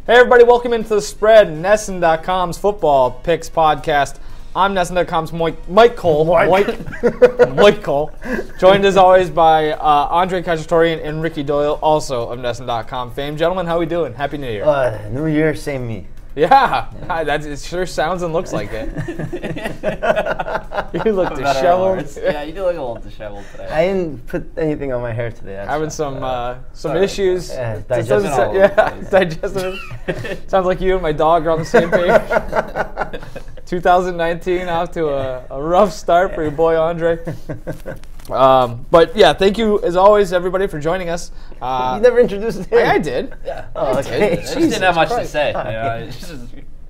Hey everybody, welcome into The Spread, NESN.com's football picks podcast. I'm NESN.com's Mike Cole. Mike Cole. Joined as always by Andre Cacciatorian and Ricky Doyle, also of NESN.com fame. Gentlemen, how we doing? Happy New Year. New Year, same me. Yeah. It sure sounds and looks like it. You look disheveled. Yeah, you do look a little disheveled today. I didn't put anything on my hair today. Having some issues. Digestive. Sounds like you and my dog are on the same page. 2019 off to a rough start for your boy Andre. But yeah, thank you as always, everybody, for joining us. You never introduced him. I did. Yeah. Oh, okay. I just didn't have much to say.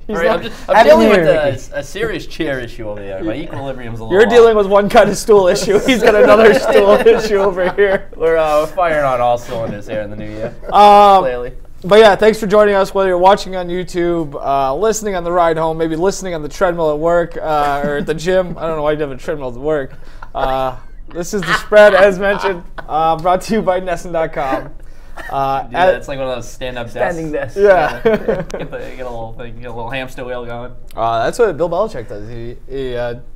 I'm dealing with a serious chair issue over there. My equilibrium's a little You're off. dealing with one kind of stool issue. He's got another stool issue over here. We're firing on all cylinders here in the new year. Clearly. But yeah, thanks for joining us, whether you're watching on YouTube, listening on the ride home, maybe listening on the treadmill at work, or at the gym. I don't know why you'd have a treadmill at work. This is The Spread, as mentioned, brought to you by NESN.com. It's like one of those stand-up desks. Standing desk. Yeah. Get a little thing, get a little hamster wheel going. That's what Bill Belichick does. He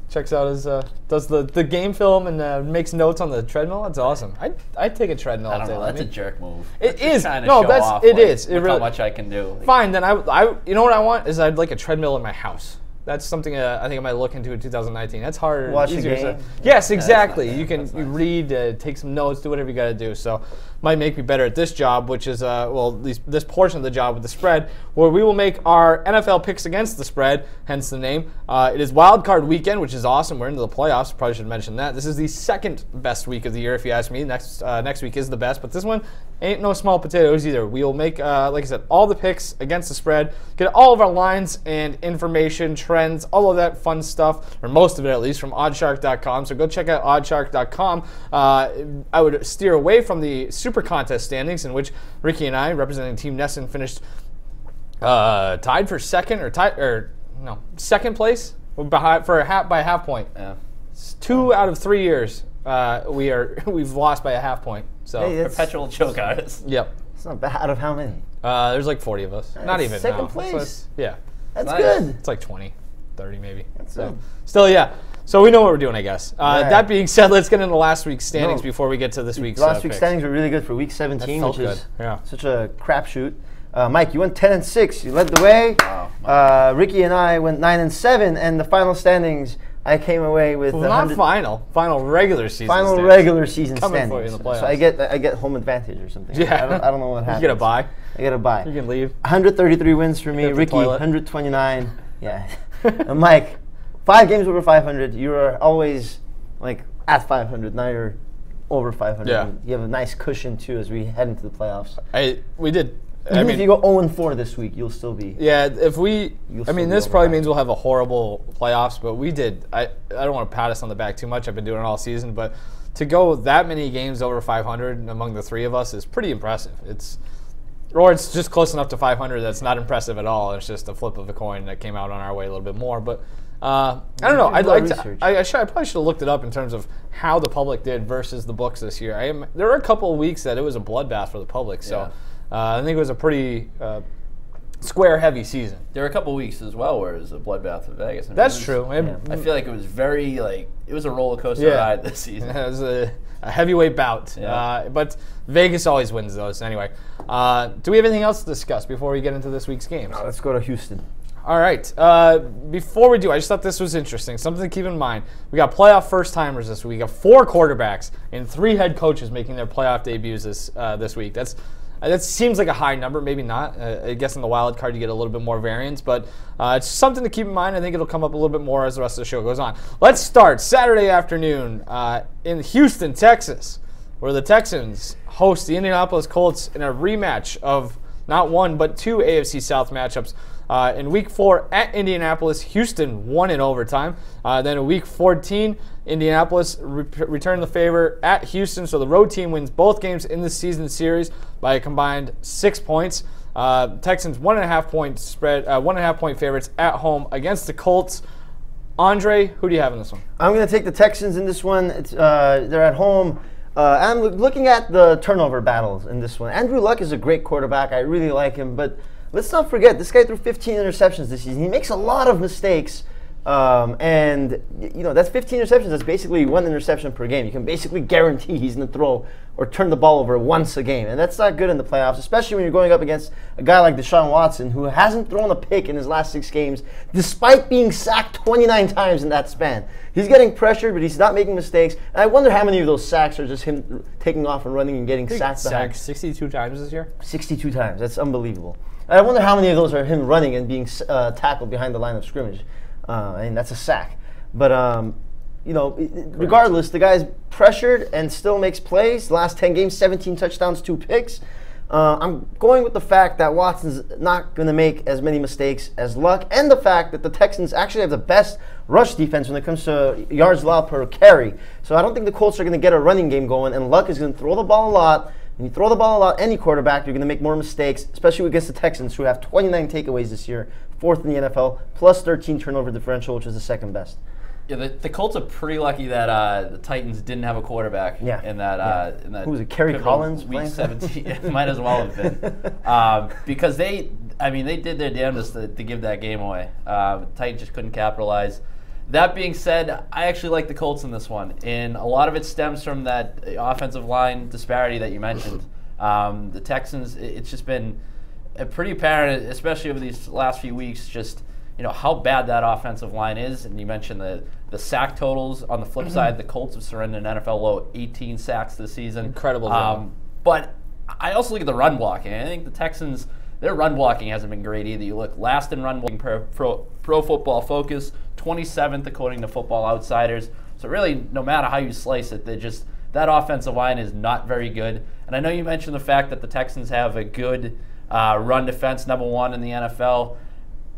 checks out his, does the game film and makes notes on the treadmill. That's awesome. I'd take a treadmill. I don't know. That's a jerk move. It is. Trying to No, show that's off, it like, is. It look really, how much I can do. Fine, then I you know what I want is I'd like a treadmill in my house. That's something I think I might look into in 2019. That's harder. Watch the easier game. Yes, exactly. Nice. You can That's nice. read, take some notes, do whatever you got to do. So might make me better at this job, which is at least this portion of the job with The Spread, where we will make our NFL picks against the spread, hence the name. It is Wild Card Weekend, which is awesome. We're into the playoffs. Probably should mention that. This is the second best week of the year, if you ask me. Next week is the best, but this one ain't no small potatoes either. We will make, like I said, all the picks against the spread, get all of our lines and information, trends, all of that fun stuff, or most of it at least, from oddshark.com. So go check out oddshark.com. I would steer away from the Super Contest standings, in which Ricky and I, representing Team NESN, finished tied for second place by a half point. Yeah. It's 2 out of 3 years we've lost by a half point. So Hey, Perpetual choke artist. yep. It's not bad. Out of how many? There's like 40 of us. Not even. second no. place. Yeah. That's Nice. good. It's like 20, 30 maybe. So good. still, yeah. So we know what we're doing, I guess. Yeah. That being said, let's get into last week's standings No. before we get to this week's Last week's picks. standings were really good for week 17, That felt which is good. Yeah. such a crapshoot. Mike, you went 10-6. You led the way. Wow. Ricky and I went 9-7, and the final standings, I came away with Well, not final regular season. final standings. regular season Coming standings. for you in the playoffs. So I get home advantage or something. Yeah. I don't know what happens. You get a bye. I get a bye. You can leave. 133 wins for me. Hit the Ricky, toilet. 129. Yeah. And Mike, 5 games over 500. You are always like at 500. Now you're over 500. Yeah. You have a nice cushion too as we head into the playoffs. We did. Even if you go 0-4 this week, you'll still be. Yeah, if we, You'll I still mean, be this over probably 500. means we'll have a horrible playoffs, but we did. I don't want to pat us on the back too much. I've been doing it all season, but to go that many games over 500 among the three of us is pretty impressive. It's just close enough to 500 that's not impressive at all. It's just a flip of a coin that came out on our way a little bit more. But I don't know. I'd like to. I probably should have looked it up in terms of how the public did versus the books this year. There were a couple of weeks that it was a bloodbath for the public. So. Yeah. I think it was a pretty square-heavy season. There were a couple weeks as well where it was a bloodbath in Vegas. I mean, That's it was- true. I feel like it was very it was a roller coaster Yeah. ride this season. It was a heavyweight bout. Yeah. But Vegas always wins those. Anyway, do we have anything else to discuss before we get into this week's games? Now let's go to Houston. All right. Before we do, I just thought this was interesting. Something to keep in mind. We got playoff first-timers this week. We got 4 quarterbacks and 3 head coaches making their playoff debuts this week. That seems like a high number, maybe not. I guess in the wild card you get a little bit more variance, but it's something to keep in mind. I think it'll come up a little bit more as the rest of the show goes on. Let's start Saturday afternoon in Houston, Texas, where the Texans host the Indianapolis Colts in a rematch of not one but 2 AFC South matchups. In Week 4 at Indianapolis, Houston won in overtime. Then in Week 14, Indianapolis returned the favor at Houston, so the road team wins both games in the season series by a combined 6 points. Texans 1.5 point spread, 1.5 point favorites at home against the Colts. Andre, who do you have in this one? I'm going to take the Texans in this one. They're at home. I'm looking at the turnover battles in this one. Andrew Luck is a great quarterback. I really like him, but let's not forget, this guy threw 15 interceptions this season. He makes a lot of mistakes. And, you know, that's 15 interceptions. That's basically 1 interception per game. You can basically guarantee he's going to throw or turn the ball over once a game. And that's not good in the playoffs, especially when you're going up against a guy like Deshaun Watson, who hasn't thrown a pick in his last 6 games, despite being sacked 29 times in that span. He's getting pressured, but he's not making mistakes. And I wonder how many of those sacks are just him taking off and running and getting sacked. Sacked 62 times this year? 62 times. That's unbelievable. And I wonder how many of those are him running and being tackled behind the line of scrimmage. And that's a sack. But, you know, regardless, the guy's pressured and still makes plays. Last 10 games, 17 touchdowns, 2 picks. I'm going with the fact that Watson's not going to make as many mistakes as Luck, and the fact that the Texans actually have the best rush defense when it comes to yards allowed per carry. So I don't think the Colts are going to get a running game going, and Luck is going to throw the ball a lot. When you throw the ball a lot, any quarterback, you're going to make more mistakes, especially against the Texans, who have 29 takeaways this year, 4th in the NFL, plus 13 turnover differential, which is the 2nd best. Yeah, the Colts are pretty lucky that the Titans didn't have a quarterback in that. Who was it, Kerry Collins? Week 17. It might as well have been. Because they did their damnedest to give that game away. Titans just couldn't capitalize. That being said, I actually like the Colts in this one, and a lot of it stems from that offensive line disparity that you mentioned. The Texans, it's just been pretty apparent, especially over these last few weeks, just how bad that offensive line is. And you mentioned the sack totals. On the flip side, the Colts have surrendered an NFL low 18 sacks this season. Incredible job. But I also look at the run blocking. I think the Texans, their run blocking hasn't been great either. You look last in run blocking per Pro Football Focus, 27th according to Football Outsiders. So really, no matter how you slice it, that offensive line is not very good. And I know you mentioned the fact that the Texans have a good run defense, #1 in the NFL.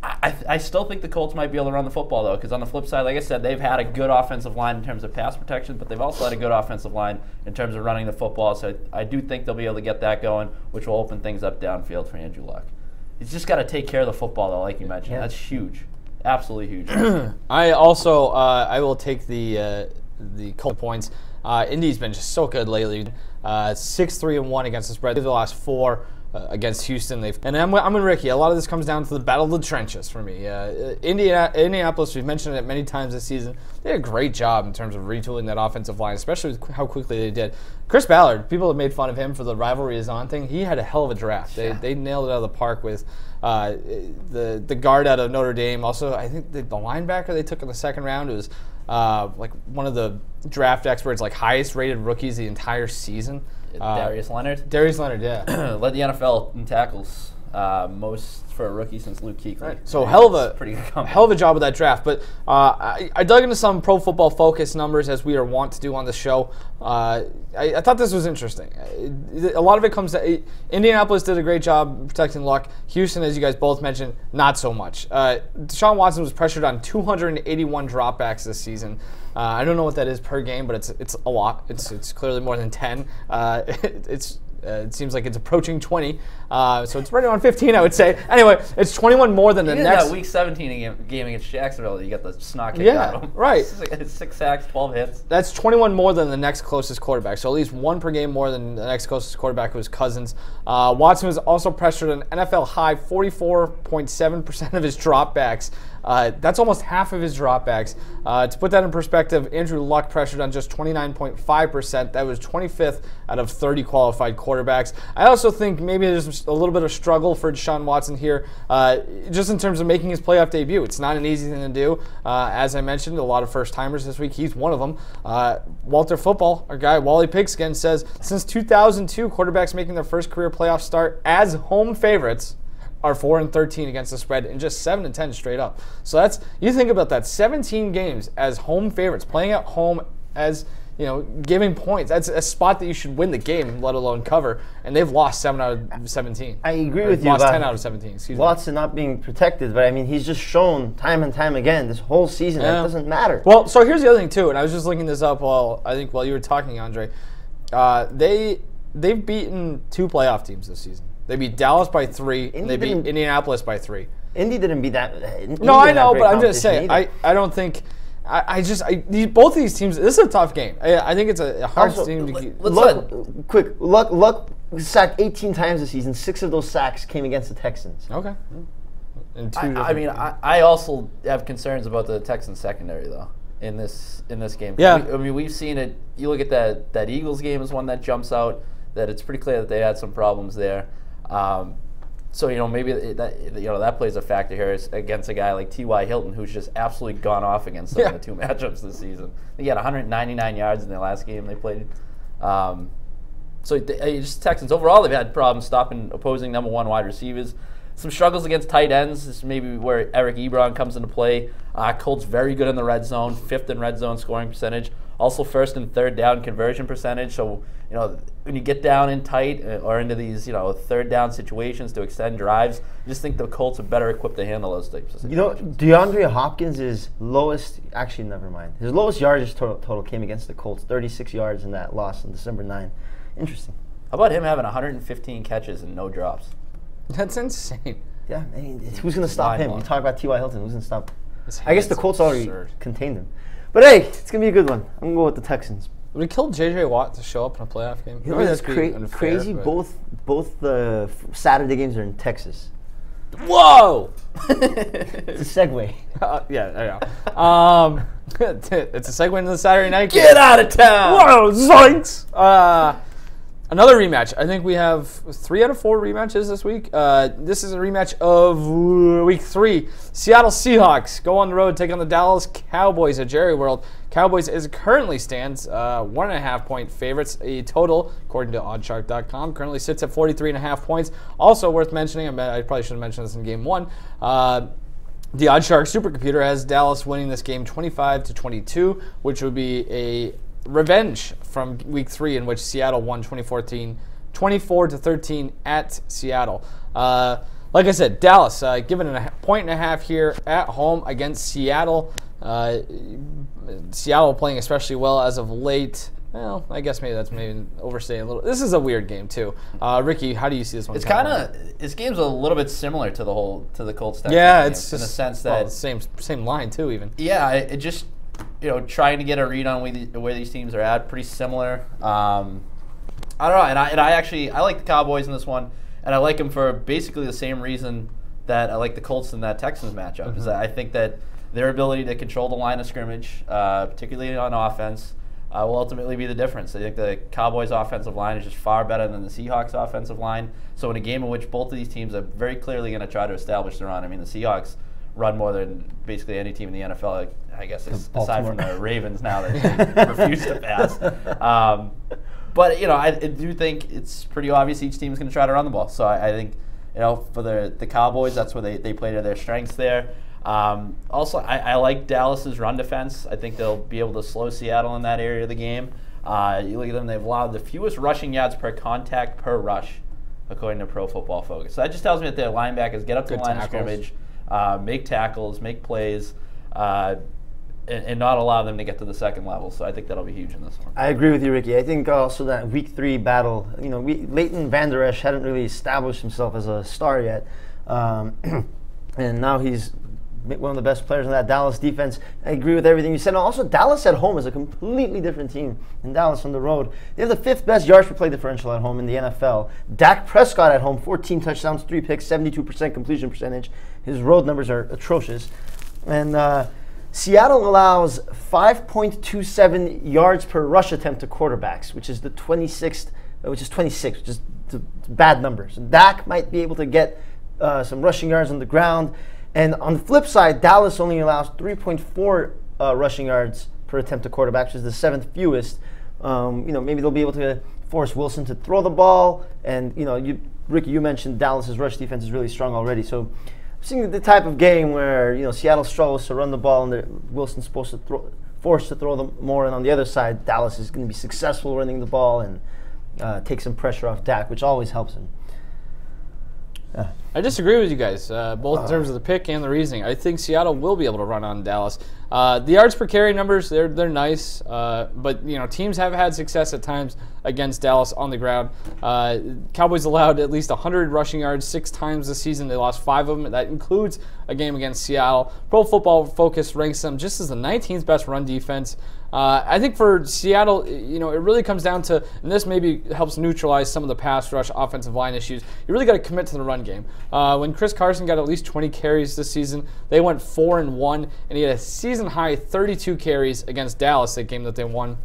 I still think the Colts might be able to run the football, though, because on the flip side, like I said, they've had a good offensive line in terms of pass protection, but they've also had a good offensive line in terms of running the football. So I do think they'll be able to get that going, which will open things up downfield for Andrew Luck. He's just got to take care of the football, though, like you mentioned. Yeah. That's huge. Absolutely huge. I also I will take the Colts points. Indy's been just so good lately. 6-3-1 against the spread. The last 4 against Houston. And I'm with Ricky. A lot of this comes down to the battle of the trenches for me. Indianapolis, we've mentioned it many times this season, they did a great job in terms of retooling that offensive line, especially with how quickly they did. Chris Ballard, people have made fun of him for the rivalry is on thing. He had a hell of a draft. They nailed it out of the park with the guard out of Notre Dame. Also, I think the linebacker they took in the 2nd round was like one of the draft experts, like highest rated rookies the entire season. Darius Leonard? Darius Leonard, yeah. Led the NFL in tackles, most for a rookie since Luke Kuechly. Right. So hell of a job with that draft. But I dug into some Pro Football Focus numbers, as we are wont to do on the show. I thought this was interesting. A lot of it comes to Indianapolis did a great job protecting Luck. Houston, as you guys both mentioned, not so much. Deshaun Watson was pressured on 281 dropbacks this season. I don't know what that is per game, but it's a lot. It's clearly more than 10. It seems like it's approaching 20, so it's right around 15, I would say. Anyway, it's 21 more than the next. That Week 17 game against Jacksonville, you got the snot kicked out of him. Right. It's 6 sacks, 12 hits. That's 21 more than the next closest quarterback, so at least 1 per game more than the next closest quarterback, who was Cousins. Watson was also pressured an NFL high 44.7% of his dropbacks. That's almost half of his dropbacks. To put that in perspective, Andrew Luck pressured on just 29.5%. That was 25th out of 30 qualified quarterbacks. I also think maybe there's a little bit of struggle for Deshaun Watson here, just in terms of making his playoff debut. It's not an easy thing to do. As I mentioned, a lot of first-timers this week. He's one of them. Walter Football, our guy, Wally Pigskin, says, since 2002, quarterbacks making their first career playoff start as home favorites are 4-13 against the spread and just 7-10 straight up. So that's, you think about that, 17 games as home favorites, playing at home as, giving points. That's a spot that you should win the game, let alone cover. And they've lost 7 out of 17. I agree with you. Lost 10 out of 17. Excuse me. Watson not being protected, but I mean, he's just shown time and time again this whole season that doesn't matter. Well, so here's the other thing too, and I was just looking this up while you were talking, Andre. They've beaten 2 playoff teams this season. They beat Dallas by 3, and they beat Indianapolis by 3. Indy didn't beat that. No, I know, but I'm just saying. I don't think. Both of these teams. This is a tough game. I think it's a hard team to get. Luck was sacked 18 times this season. 6 of those sacks came against the Texans. Okay. I also have concerns about the Texans secondary though in this game. Yeah. We've seen it. You look at that Eagles game is one that jumps out. That it's pretty clear that they had some problems there. So maybe that plays a factor here against a guy like T.Y. Hilton, who's just absolutely gone off against them in the 2 matchups this season. He had 199 yards in their last game they played. Just Texans overall, they've had problems stopping opposing number 1 wide receivers. Some struggles against tight ends. This is maybe where Eric Ebron comes into play. Colts very good in the red zone, 5th in red zone scoring percentage. Also 1st and 3rd down conversion percentage. So when you get down in tight or into these 3rd down situations to extend drives, I just think the Colts are better equipped to handle those types of situations. DeAndre Hopkins is lowest. Actually, never mind. His lowest yardage total came against the Colts, 36 yards in that loss on December 9. Interesting. How about him having 115 catches and no drops? That's insane. Yeah, I mean, who's going to stop him? You talk about T.Y. Hilton. Who's going to stop? I guess the Colts already contained him. But hey, it's going to be a good one. I'm going to go with the Texans. Would it kill J.J. Watt to show up in a playoff game? That's crazy. Both the Saturday games are in Texas. Whoa! It's a segue. Yeah. It's a segue into the Saturday night game. Get out of town! Whoa, zoinks! Another rematch. I think we have 3 out of 4 rematches this week. This is a rematch of week 3. Seattle Seahawks go on the road, take on the Dallas Cowboys at Jerry World. Cowboys currently stands 1.5 point favorites. A total, according to oddshark.com, currently sits at 43.5 points. Also worth mentioning, I probably should have mentioned this in game 1. The Oddshark supercomputer has Dallas winning this game 25-22, which would be a revenge from week 3 in which Seattle won 24-13 at Seattle. Like I said, Dallas given a 1.5 here at home against Seattle. Seattle playing especially well as of late. Well, I guess that's overstating a little. This is a weird game too. Ricky, how do you see this one? This game's a little bit similar to the Colts. Yeah, it's in just, the sense that same line too, even. Yeah, it just trying to get a read on where these teams are at, pretty similar. I don't know, and I like the Cowboys in this one, and I like them for basically the same reason that I like the Colts in that Texans matchup. Is that I think that their ability to control the line of scrimmage, particularly on offense, will ultimately be the difference. I think the Cowboys' offensive line is just far better than the Seahawks' offensive line. So in a game in which both of these teams are very clearly going to try to establish the run, I mean, the Seahawks run more than basically any team in the NFL, I guess, aside from the Ravens now that refuse to pass. But I do think it's pretty obvious each team is going to try to run the ball. So I think for the Cowboys, that's where they play to their strengths there. Also, I like Dallas's run defense. I think they'll be able to slow Seattle in that area of the game. You look at them; they've allowed the fewest rushing yards per contact per rush, according to Pro Football Focus. So that just tells me that their linebackers get up to the line of scrimmage, make tackles, make plays, and not allow them to get to the second level. So I think that'll be huge in this one. I agree with you, Ricky. I think also that Week 3 battle, Leighton Vander Esch hadn't really established himself as a star yet, and now he's one of the best players in that Dallas defense. I agree with everything you said. And also, Dallas at home is a completely different team than Dallas on the road. They have the 5th best yards per play differential at home in the NFL. Dak Prescott at home, 14 touchdowns, 3 picks, 72% completion percentage. His road numbers are atrocious. And Seattle allows 5.27 yards per rush attempt to quarterbacks, which is 26, which is bad numbers. And Dak might be able to get some rushing yards on the ground. And on the flip side, Dallas only allows 3.4 rushing yards per attempt to quarterback, which is the 7th fewest. Maybe they'll be able to force Wilson to throw the ball. And Ricky, you mentioned Dallas's rush defense is really strong already. So I'm seeing the type of game where Seattle struggles to run the ball, and Wilson's forced to throw them more. And on the other side, Dallas is going to be successful running the ball and take some pressure off Dak, which always helps him. I disagree with you guys, both in terms of the pick and the reasoning. I think Seattle will be able to run on Dallas. The yards per carry numbers, they're nice, but teams have had success at times against Dallas on the ground. Cowboys allowed at least 100 rushing yards 6 times this season. They lost 5 of them. That includes a game against Seattle. Pro Football Focus ranks them just as the 19th best run defense. I think for Seattle, it really comes down to, and this maybe helps neutralize some of the pass rush offensive line issues, you really got to commit to the run game. When Chris Carson got at least 20 carries this season, they went 4-1, and he had a season-high 32 carries against Dallas, that game that they won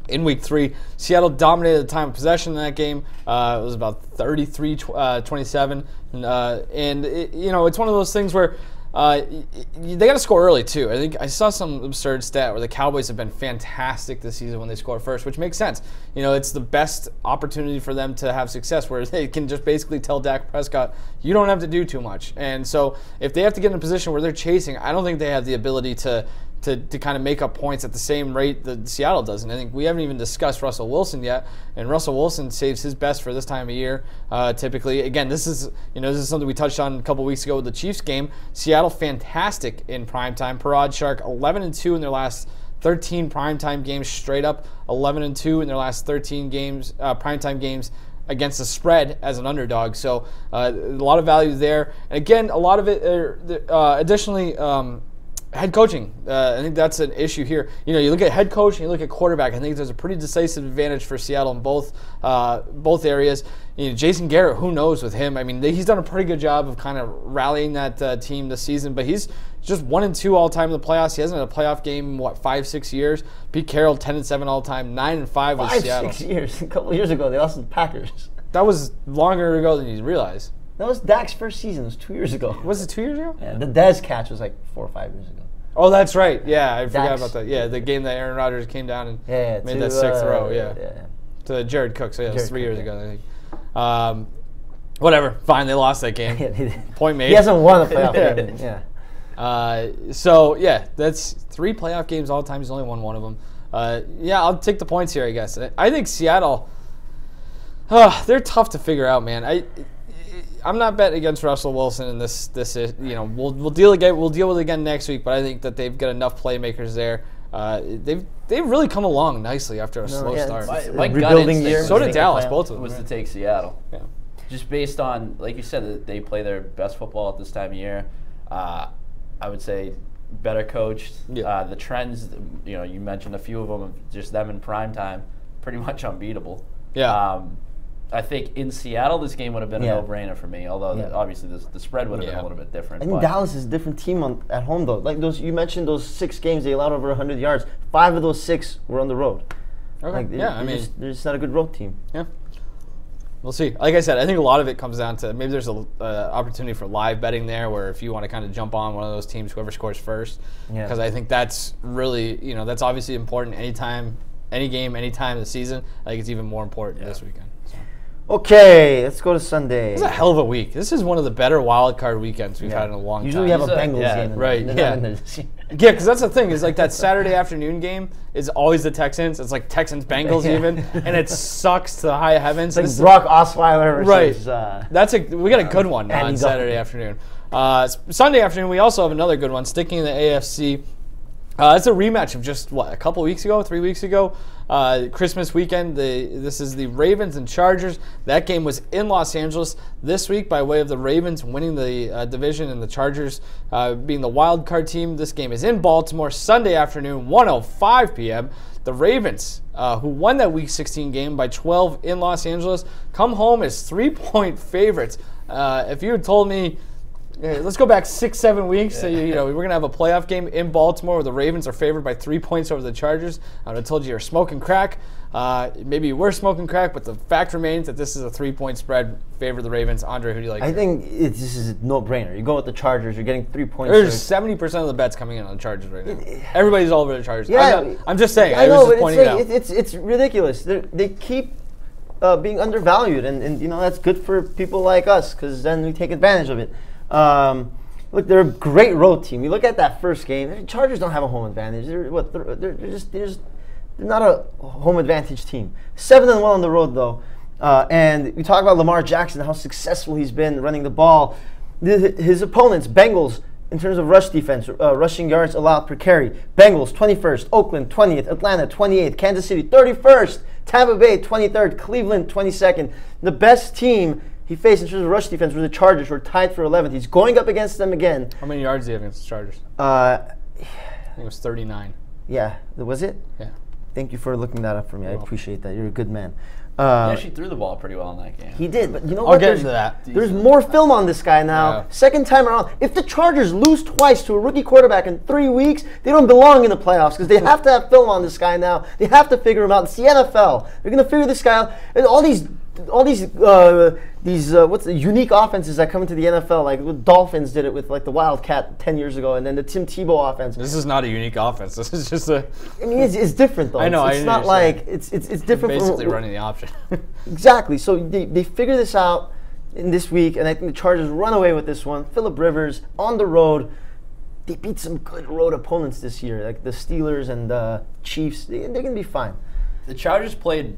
in Week 3. Seattle dominated the time of possession in that game. It was about 33-27, and it's one of those things where they got to score early, too. I think I saw some absurd stat where the Cowboys have been fantastic this season when they score first, which makes sense. It's the best opportunity for them to have success, where they can just basically tell Dak Prescott, you don't have to do too much. And so if they have to get in a position where they're chasing, I don't think they have the ability to kind of make up points at the same rate that Seattle does. And I think we haven't even discussed Russell Wilson yet, and Russell Wilson saves his best for this time of year, typically. Again, this is something we touched on a couple weeks ago with the Chiefs game. Seattle, fantastic in primetime. Parad Shark, 11-2 in their last 13 primetime games straight up, 11-2 in their last 13 games, primetime games against the spread as an underdog. So a lot of value there. And again, a lot of it, additionally, head coaching. I think that's an issue here. You look at head coach and you look at quarterback. I think there's a pretty decisive advantage for Seattle in both areas. Jason Garrett, who knows with him? I mean, he's done a pretty good job of kind of rallying that team this season, but he's just 1-2 all time in the playoffs. He hasn't had a playoff game in 5-6 years. Pete Carroll, 10-7 all time, 9-5 with Seattle. 5-6 years. A couple of years ago, they lost to the Packers. That was longer ago than you realize. That was Dak's first season. It was 2 years ago. Was it 2 years ago? Yeah, the Dez catch was like 4 or 5 years ago. Oh, that's right. Yeah, I forgot about that. Yeah, the game that Aaron Rodgers came down and made that 6th throw. Yeah. To Jared Cook. So yeah, it was 3 years ago, I think. Whatever. Fine, they lost that game. Point made. He hasn't won a playoff game. Yeah. So yeah, that's 3 playoff games all time. He's only won 1 of them. I'll take the points here, I guess. I think Seattle. They're tough to figure out, man. I'm not betting against Russell Wilson in this. We'll deal with it again next week. But I think that they've got enough playmakers there. They've really come along nicely after a slow start. My gut instinct, so did Dallas, both of them. Was to take Seattle. Yeah. Just based on, like you said, that they play their best football at this time of year. I would say better coached. Yeah. The trends, you mentioned a few of them, just them in prime time, pretty much unbeatable. Yeah. I think in Seattle, this game would have been a no-brainer for me. Although obviously the spread would have been a little bit different. I think Dallas is a different team at home though. Like you mentioned, those 6 games they allowed over 100 yards. 5 of those 6 were on the road. Okay. They're just not a good road team. Yeah. We'll see. Like I said, I think a lot of it comes down to maybe there's an opportunity for live betting there, where if you want to kind of jump on one of those teams, whoever scores first, because I think that's really that's obviously important anytime, any game, any time of the season. I think it's even more important this weekend. Okay, let's go to Sunday. This is a hell of a week. This is one of the better wild card weekends we've had in a long time. Usually we have a Bengals game. Right, yeah, because that's the thing, is like that Saturday afternoon game is always the Texans. It's like Texans-Bengals even, and it sucks to the high heavens. It's like Brock Osweiler versus... We got a good one on Saturday afternoon. Sunday afternoon, we also have another good one, sticking in the AFC. It's a rematch of just, a couple weeks ago, 3 weeks ago. Christmas weekend, this is the Ravens and Chargers. That game was in Los Angeles this week by way of the Ravens winning the division and the Chargers being the wild card team. This game is in Baltimore Sunday afternoon, 1:05 p.m. The Ravens, who won that Week 16 game by 12 in Los Angeles, come home as 3-point favorites. If you had told me, let's go back 6-7 weeks. So we're gonna have a playoff game in Baltimore where the Ravens are favored by 3 points over the Chargers, I would have told you you're smoking crack. Maybe you were smoking crack, but the fact remains that this is a 3-point spread favor the Ravens. Andre, who do you like? I think this is a no-brainer. You go with the Chargers. You're getting 3 points. There's 70% of the bets coming in on the Chargers right now. Everybody's all over the Chargers. Yeah, I'm just saying. I know, was just pointing it out. It's ridiculous. They keep being undervalued, and that's good for people like us because then we take advantage of it. Look, they're a great road team. You look at that first game. The Chargers don't have a home advantage. They're not a home advantage team. 7-1 on the road though. And we talk about Lamar Jackson, how successful he's been running the ball. His opponents, Bengals, in terms of rush defense, rushing yards allowed per carry. Bengals, 21st. Oakland, 20th. Atlanta, 28th. Kansas City, 31st. Tampa Bay, 23rd. Cleveland, 22nd. The best team he faced in terms of rush defense were the Chargers, who were tied for 11th. He's going up against them again. How many yards do you have against the Chargers? I think it was 39. Yeah, was it? Yeah. Thank you for looking that up for me. I appreciate that. You're a good man. He actually threw the ball pretty well in that game. He did, but you know I'll what? get into that. There's more film on this guy now. Yeah. Second time around. If the Chargers lose twice to a rookie quarterback in 3 weeks, they don't belong in the playoffs because they have to have film on this guy now. They have to figure him out. It's the NFL. They're going to figure this guy out. And all these what's the unique offenses that come into the NFL, like the Dolphins did it with like the Wildcat 10 years ago, and then the Tim Tebow offense. This is not a unique offense. This is just a. I mean, it's different though. I know. It's not like it's different. Basically running the option. Exactly. So they figure this out in this week, and I think the Chargers run away with this one. Phillip Rivers on the road. They beat some good road opponents this year, like the Steelers and the Chiefs. They're going to be fine. The Chargers played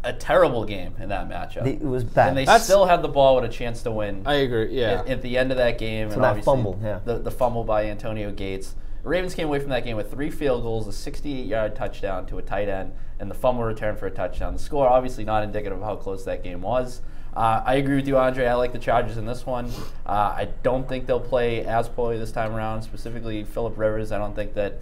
a terrible game in that matchup. It was bad. And they still had the ball with a chance to win. I agree, yeah. At the end of that game. So and that obviously fumble, yeah. The fumble by Antonio Gates. The Ravens came away from that game with 3 field goals, a 68-yard touchdown to a tight end, and the fumble return for a touchdown. The score obviously not indicative of how close that game was. I agree with you, Andre. I like the Chargers in this one. I don't think they'll play as poorly this time around, specifically Phillip Rivers. I don't think that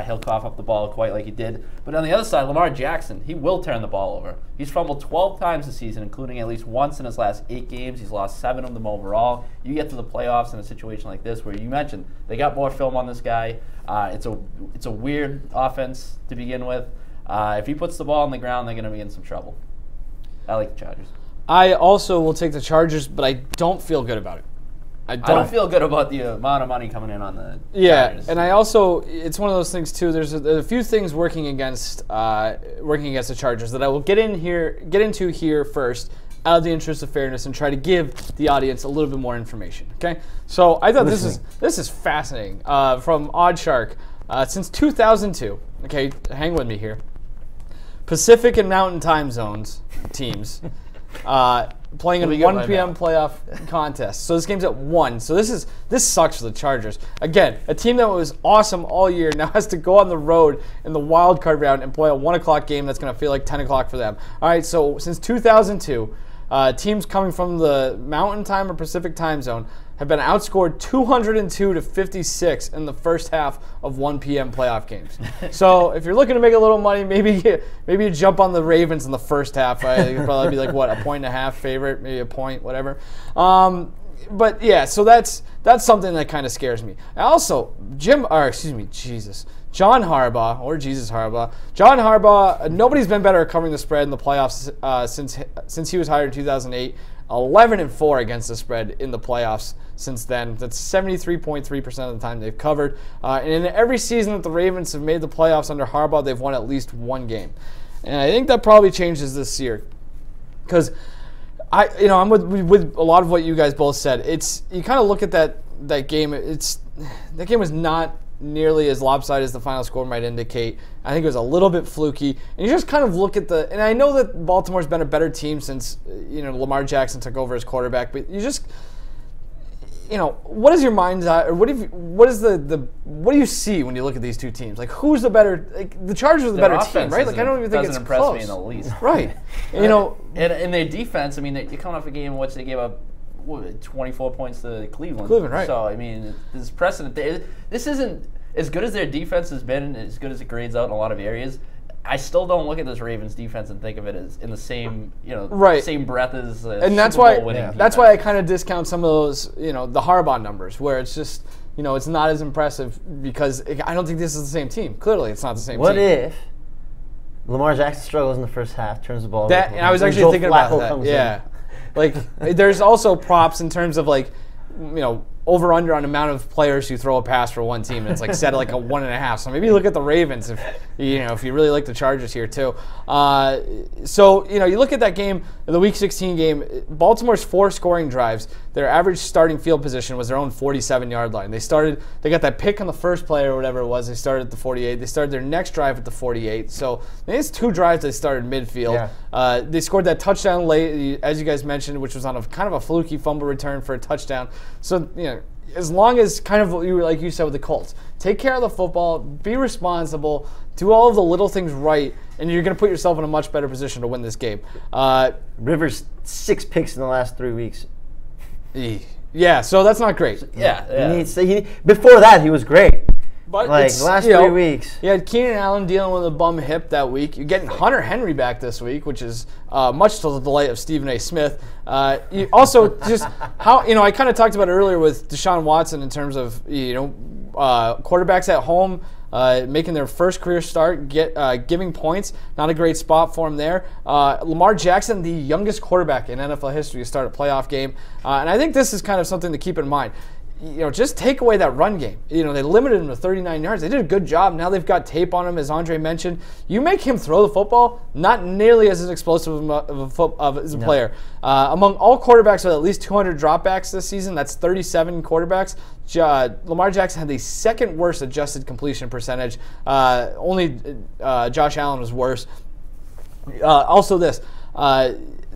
he'll cough up the ball quite like he did. But on the other side, Lamar Jackson, he will turn the ball over. He's fumbled 12 times this season, including at least once in his last 8 games. He's lost 7 of them overall. You get to the playoffs in a situation like this where you mentioned they got more film on this guy. It's a weird offense to begin with. If he puts the ball on the ground, they're going to be in some trouble. I like the Chargers. I also will take the Chargers, but I don't feel good about it. I don't feel good about the amount of money coming in on the Chargers. And I also, it's one of those things too. There's a few things working against the Chargers that I will get into here first, out of the interest of fairness, and try to give the audience a little bit more information. Okay, so I thought this is fascinating from OddsShark since 2002. Okay, hang with me here. Pacific and Mountain time zones teams. Playing in 1 p.m. playoff contest. So this game's at 1. So this sucks for the Chargers. Again, a team that was awesome all year now has to go on the road in the wild card round and play a 1 o'clock game that's going to feel like 10 o'clock for them. All right, so since 2002, teams coming from the Mountain Time or Pacific Time Zone have been outscored 202 to 56 in the first half of 1 p.m. playoff games. So if you're looking to make a little money, maybe you jump on the Ravens in the first half. It'd probably be like what, a 1.5 favorite, maybe a point, whatever. But yeah, so that's something that kind of scares me. Also, John Harbaugh, or Jesus Harbaugh. John Harbaugh, nobody's been better at covering the spread in the playoffs since he was hired in 2008. 11-4 against the spread in the playoffs since then. That's 73.3% of the time they've covered. And in every season that the Ravens have made the playoffs under Harbaugh, they've won at least 1 game. And I think that probably changes this year. Because I'm with a lot of what you guys both said. You kind of look at that game. That game was not nearly as lopsided as the final score might indicate. I think it was a little bit fluky. And you just kind of look at and I know that Baltimore's been a better team since Lamar Jackson took over as quarterback, but you just what is your mind's eye, or what do you see when you look at these two teams? Like, who's the better? Like, the Chargers are the better team, right? Like, I don't even think it's impress close. Me in the least. Right. And their defense, I mean, you're coming off a game in which they gave up 24 points to Cleveland. Right. So, I mean, there's precedent there. This isn't as good as their defense has been, as good as it grades out in a lot of areas. I still don't look at this Ravens defense and think of it as in the same, same breath as and that's Super Bowl winning defense. That's why I kind of discount some of those, the Harbaugh numbers, where it's just, it's not as impressive because I don't think this is the same team. Clearly, it's not the same team. What if Lamar Jackson struggles in the first half, turns the ball over? And I was actually thinking about that. Yeah. Like, there's also props in terms of, like, over under on amount of players who throw a pass for one team, and it's like set at like a 1.5. So maybe you look at the Ravens if you really like the Chargers here too. So you look at that game, the Week 16 game. Baltimore's 4 scoring drives. Their average starting field position was their own 47-yard line. They got that pick on the first play or whatever it was. They started at the 48. They started their next drive at the 48. So it's 2 drives they started midfield. They scored that touchdown late, as you guys mentioned, which was on a kind of a fluky fumble return for a touchdown. So, as long as kind of like you said with the Colts, take care of the football, be responsible, do all of the little things right, and you're going to put yourself in a much better position to win this game. Rivers 6 picks in the last 3 weeks. Yeah, so that's not great. Before that, he was great. But the last 3 weeks. You had Keenan Allen dealing with a bum hip that week. You're getting Hunter Henry back this week, which is much to the delight of Stephen A. Smith. You also just how I kind of talked about it earlier with Deshaun Watson in terms of quarterbacks at home making their first career start, giving points. Not a great spot for him there. Lamar Jackson, the youngest quarterback in NFL history to start a playoff game, and I think this is kind of something to keep in mind. Just take away that run game. They limited him to 39 yards. They did a good job. Now they've got tape on him, as Andre mentioned. You make him throw the football, not nearly as explosive as a player. Among all quarterbacks with at least 200 dropbacks this season, that's 37 quarterbacks. Lamar Jackson had the second worst adjusted completion percentage. Only Josh Allen was worse. Also this.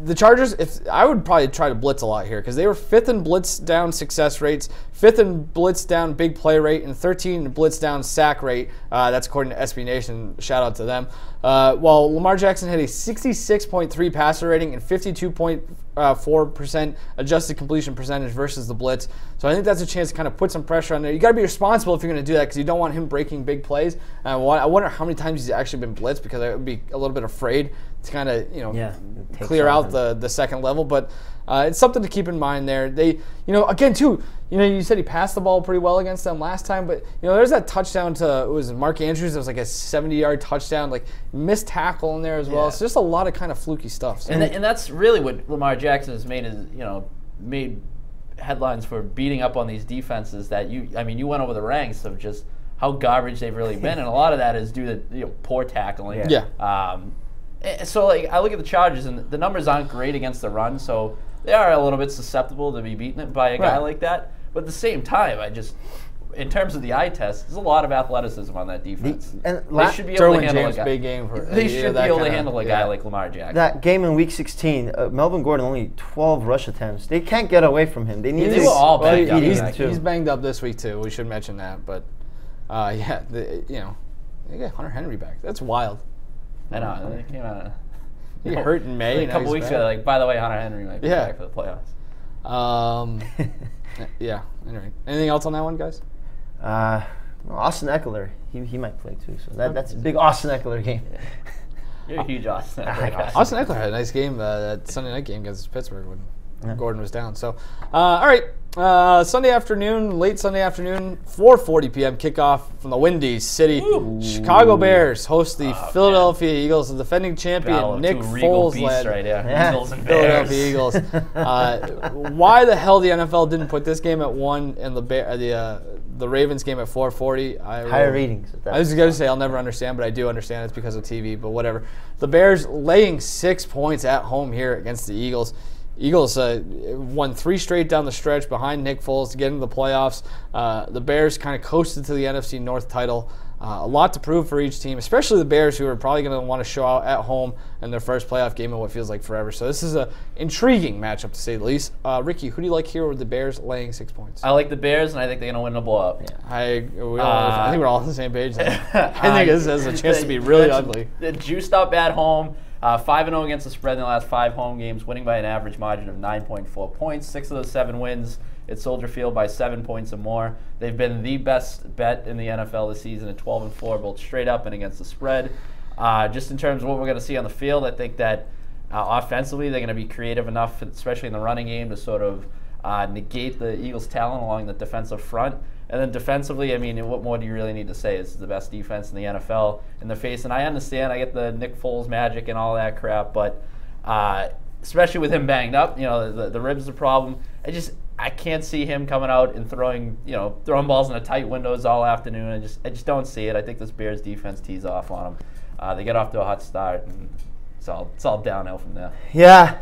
The Chargers, I would probably try to blitz a lot here because they were 5th in blitz down success rates, 5th in blitz down big play rate, and 13th in blitz down sack rate. That's according to SB Nation. Shout out to them. While Lamar Jackson had a 66.3 passer rating and 52.4% adjusted completion percentage versus the blitz. So I think that's a chance to kind of put some pressure on there. You got to be responsible if you're going to do that because you don't want him breaking big plays. I wonder how many times he's actually been blitzed because I would be a little bit afraid to kind of clear out the second level. But it's something to keep in mind there. They again too. You said he passed the ball pretty well against them last time, but there's that touchdown to Mark Andrews. It was like a 70-yard touchdown, like missed tackle in there as well. It's just a lot of kind of fluky stuff. So. And that's really what Lamar Jackson has made made headlines for beating up on these defenses. That you went over the ranks of just how garbage they've really been, and a lot of that is due to poor tackling. So I look at the Chargers, and the numbers aren't great against the run, so they are a little bit susceptible to be beaten by a guy like that. But at the same time, in terms of the eye test, there's a lot of athleticism on that defense. They should be able to handle a guy. Big game for, they should be able to handle a guy like Lamar Jackson. That game in Week 16, Melvin Gordon only 12 rush attempts. They can't get away from him. They need to. They were all banged up. He's banged up this week too. We should mention that, but they got Hunter Henry back. That's wild. I know. They came out. He hurt in May. A couple weeks ago, by the way, Hunter Henry might be back for the playoffs. Anyway, anything else on that one, guys? Austin Eckler, he might play too. So that's a big Austin Eckler game. You're a huge Austin Eckler guy. Austin Eckler had a nice game that Sunday night game against Pittsburgh when Gordon was down. So, all right. Sunday afternoon, late Sunday afternoon, 4:40 p.m. kickoff from the Windy City. Ooh. Chicago Bears host the Philadelphia Eagles, the defending champion Nick Foles led Eagles and Bears. Philadelphia Eagles. Why the hell the NFL didn't put this game at 1 and the Ravens game at 4:40? Higher ratings. I was going to say I'll never understand, but I do understand it's because of TV. But whatever. The Bears laying 6 points at home here against the Eagles. Eagles won 3 straight down the stretch behind Nick Foles to get into the playoffs. The Bears kind of coasted to the NFC North title. A lot to prove for each team, especially the Bears, who are probably going to want to show out at home in their first playoff game in what feels like forever. So this is an intriguing matchup, to say the least. Ricky, who do you like here with the Bears laying 6 points? I like the Bears, and I think they're going to win the blowout. Yeah. I think we're all on the same page. I think this has a chance to be really ugly. The juiced up at home. 5-0 against the spread in the last 5 home games, winning by an average margin of 9.4 points. 6 of those 7 wins at Soldier Field by 7 points or more. They've been the best bet in the NFL this season at 12-4, both straight up and against the spread. Just in terms of what we're going to see on the field, I think that offensively they're going to be creative enough, especially in the running game, to sort of negate the Eagles' talent along the defensive front. And then defensively, what more do you really need to say? It's the best defense in the NFL in the face. And I understand, I get the Nick Foles magic and all that crap, but especially with him banged up, the ribs is a problem. I can't see him coming out and throwing balls into tight windows all afternoon. I just don't see it. I think this Bears defense tees off on them. They get off to a hot start, and it's all downhill from there. Yeah.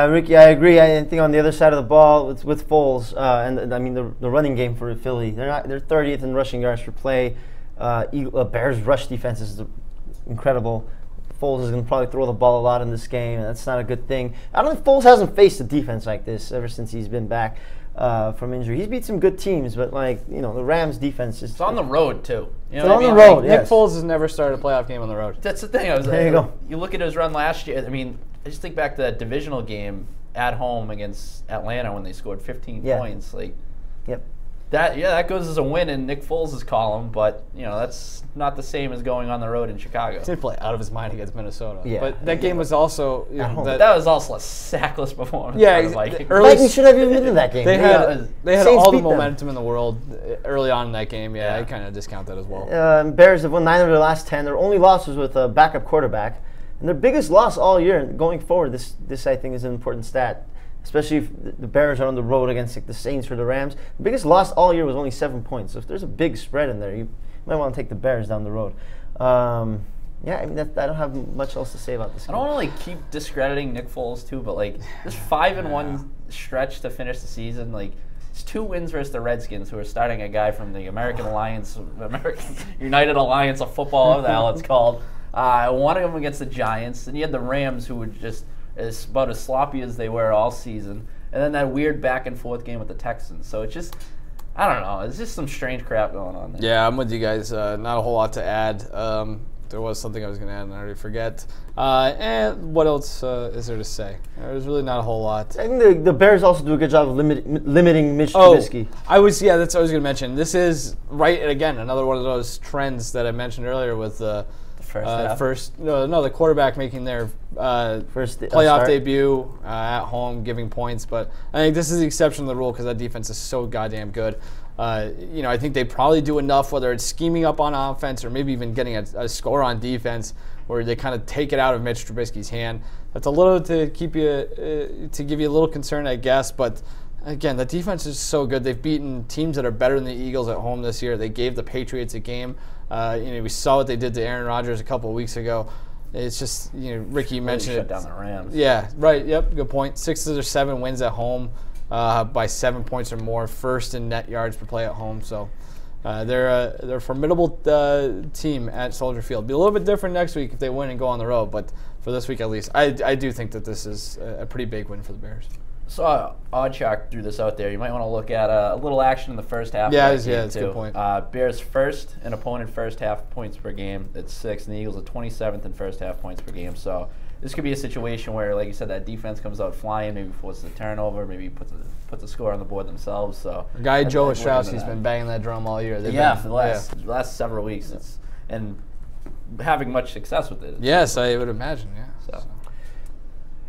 Ricky, I agree. I think on the other side of the ball with Foles, the running game for Philly, they're 30th in rushing yards per play. Bears rush defense is incredible. Foles is going to probably throw the ball a lot in this game, and that's not a good thing. I don't think Foles hasn't faced a defense like this ever since he's been back from injury. He's beat some good teams, but the Rams defense is... It's on the road, too. You know it's on the I mean? road, Like, yes. Nick Foles has never started a playoff game on the road. That's the thing. There you go. You look at his run last year. I mean, I just think back to that divisional game at home against Atlanta when they scored 15 points. Like, Yep. that goes as a win in Nick Foles' column, but that's not the same as going on the road in Chicago. He did play out of his mind against Minnesota. Yeah. But that game was also That was also a sackless performance. Yeah, by the Vikings. Vikings should have even been in that game. They had Saints all the beat them. momentum in the world early on in that game. Yeah, I kind of discount that as well. Bears have won 9 of their last 10. Their only loss was with a backup quarterback. And their biggest loss all year, and going forward, this I think is an important stat, especially if the Bears are on the road against the Saints or the Rams. The biggest loss all year was only 7 points. So if there's a big spread in there, you might want to take the Bears down the road. I mean, I don't have much else to say about this game. I don't want to keep discrediting Nick Foles too, but this 5-1 stretch to finish the season, it's 2 wins versus the Redskins, who are starting a guy from the American United Alliance of Football, whatever the hell it's called. One of them against the Giants, and you had the Rams, who were just about as sloppy as they were all season, and then that weird back and forth game with the Texans. So it's just, I don't know, it's just some strange crap going on there. Yeah, I'm with you guys. Not a whole lot to add. There was something I was going to add and I already forget. And what else is there to say? There's really not a whole lot. I think the Bears also do a good job of limiting Mitch Trubisky. That's what I was going to mention. This is again another one of those trends that I mentioned earlier with the the quarterback making their first playoff debut at home, giving points. But I think this is the exception to the rule because that defense is so goddamn good. I think they probably do enough, whether it's scheming up on offense or maybe even getting a score on defense, where they kind of take it out of Mitch Trubisky's hand. That's a little to keep you to give you a little concern, I guess. But again, the defense is so good. They've beaten teams that are better than the Eagles at home this year. They gave the Patriots a game. We saw what they did to Aaron Rodgers a couple of weeks ago. It's just, Ricky mentioned shut down the Rams. Yeah, right. Yep, good point. 6 of their 7 wins at home by 7 points or more. First in net yards per play at home. So they're a formidable team at Soldier Field. Be a little bit different next week if they win and go on the road. But for this week at least, I do think that this is a pretty big win for the Bears. So Oddchalk threw this out there. You might want to look at a little action in the first half. That's a good point. Bears first in opponent first half points per game at 6, and the Eagles are 27th in first half points per game. So this could be a situation where, like you said, that defense comes out flying, maybe forces a turnover, maybe puts a score on the board themselves. So Joe Ostrowski's been banging that drum all year. For the last several weeks, and having much success with it. Yes, I would imagine. Yeah.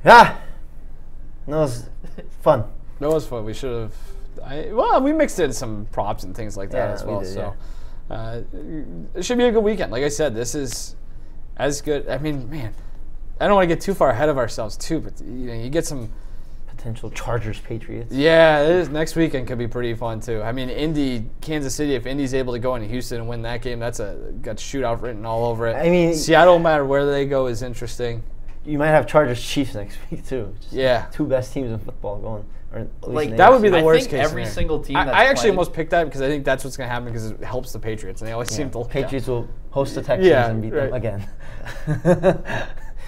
Yeah. That was fun. That was fun. We should have. We mixed in some props and things like that as well. It should be a good weekend. Like I said, this is as good. I mean, man, I don't want to get too far ahead of ourselves too, but you get some potential Chargers Patriots. Yeah, it is. Next weekend could be pretty fun too. I mean, Kansas City. If Indy's able to go into Houston and win that game, got shootout written all over it. I mean, Seattle, no matter where they go, is interesting. You might have Chargers Chiefs next week too. Just 2 best teams in football going. That would be the worst case. Every single team. I actually almost picked that because I think that's what's going to happen because it helps the Patriots and they always seem to. Patriots will host the Texans and beat them again.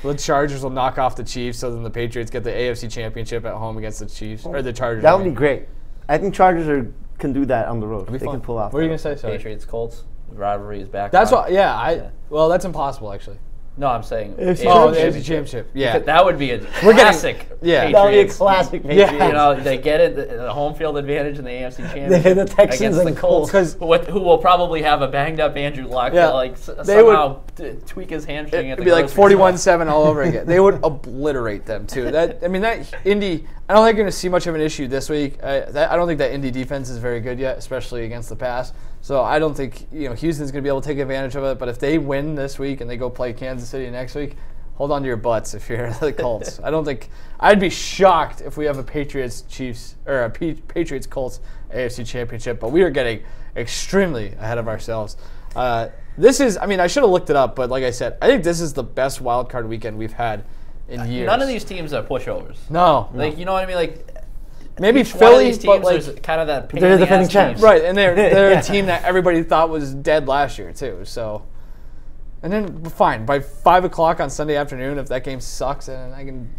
The Chargers will knock off the Chiefs, so then the Patriots get the AFC Championship at home against the Chiefs or the Chargers. That would be great. I think Chargers can do that on the road. They can pull off. What are you going to say? Sorry. Patriots Colts. The rivalry is back. That's what. Yeah. Well, that's impossible actually. No, I'm saying the AFC Championship. Yeah, that would be a classic. That would be a classic. Patriots. They get it, the home field advantage in the AFC Championship. They hit the Texans against the Colts, who will probably have a banged up Andrew Luck. They somehow tweak his hamstring. It'd be like 41-7 all over again. They would obliterate them too. That Indy. I don't think you're going to see much of an issue this week. I don't think that Indy defense is very good yet, especially against the pass. So I don't think Houston's going to be able to take advantage of it. But if they win this week and they go play Kansas City next week, hold on to your butts if you're the Colts. I'd be shocked if we have a Patriots Colts AFC Championship. But we are getting extremely ahead of ourselves. This is. I mean, I should have looked it up, but like I said, I think this is the best wild card weekend we've had in years. None of these teams are pushovers. No. You know what I mean? Like. Maybe each Philly, one of these teams, but there's kind of that. They're the defending champs, right? And they're a team that everybody thought was dead last year too. So, And then, fine, by 5 o'clock on Sunday afternoon, if that game sucks, then I can,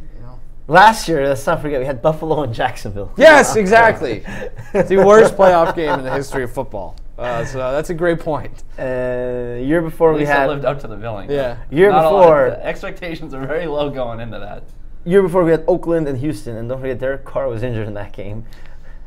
Last year, let's not forget, we had Buffalo and Jacksonville. Yes, exactly. The worst playoff game in the history of football. So that's a great point. Year before we had lived up to the billing. Yeah. Year before, the expectations are very low going into that. Year before we had Oakland and Houston, and don't forget Derek Carr was injured in that game.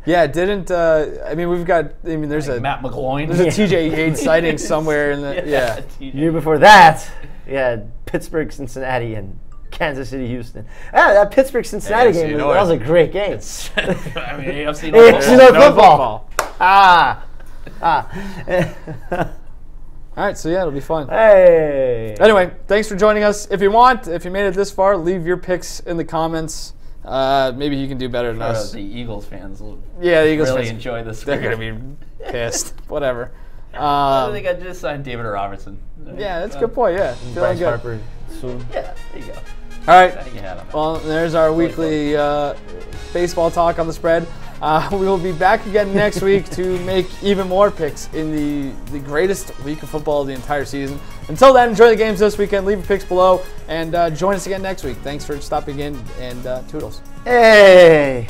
Yeah, didn't there's a Matt McGloin. There's a TJ Yates sighting somewhere in the Year before that, we had Pittsburgh, Cincinnati, and Kansas City, Houston. That Pittsburgh-Cincinnati game, that was a great game. AFC North football. All right, so yeah, it'll be fun. Hey. Anyway, thanks for joining us. If you made it this far, leave your picks in the comments. Maybe you can do better than us. The Eagles fans will the Eagles really fans, enjoy this. They're going to be pissed. Whatever. I think I just signed David Robertson. Yeah, that's a good point, yeah. Bryce Harper soon. Yeah, there you go. All right. Well, there's our weekly baseball talk on the spread. We will be back again next week to make even more picks in the greatest week of football of the entire season. Until then, enjoy the games this weekend. Leave your picks below and join us again next week. Thanks for stopping in and toodles. Hey.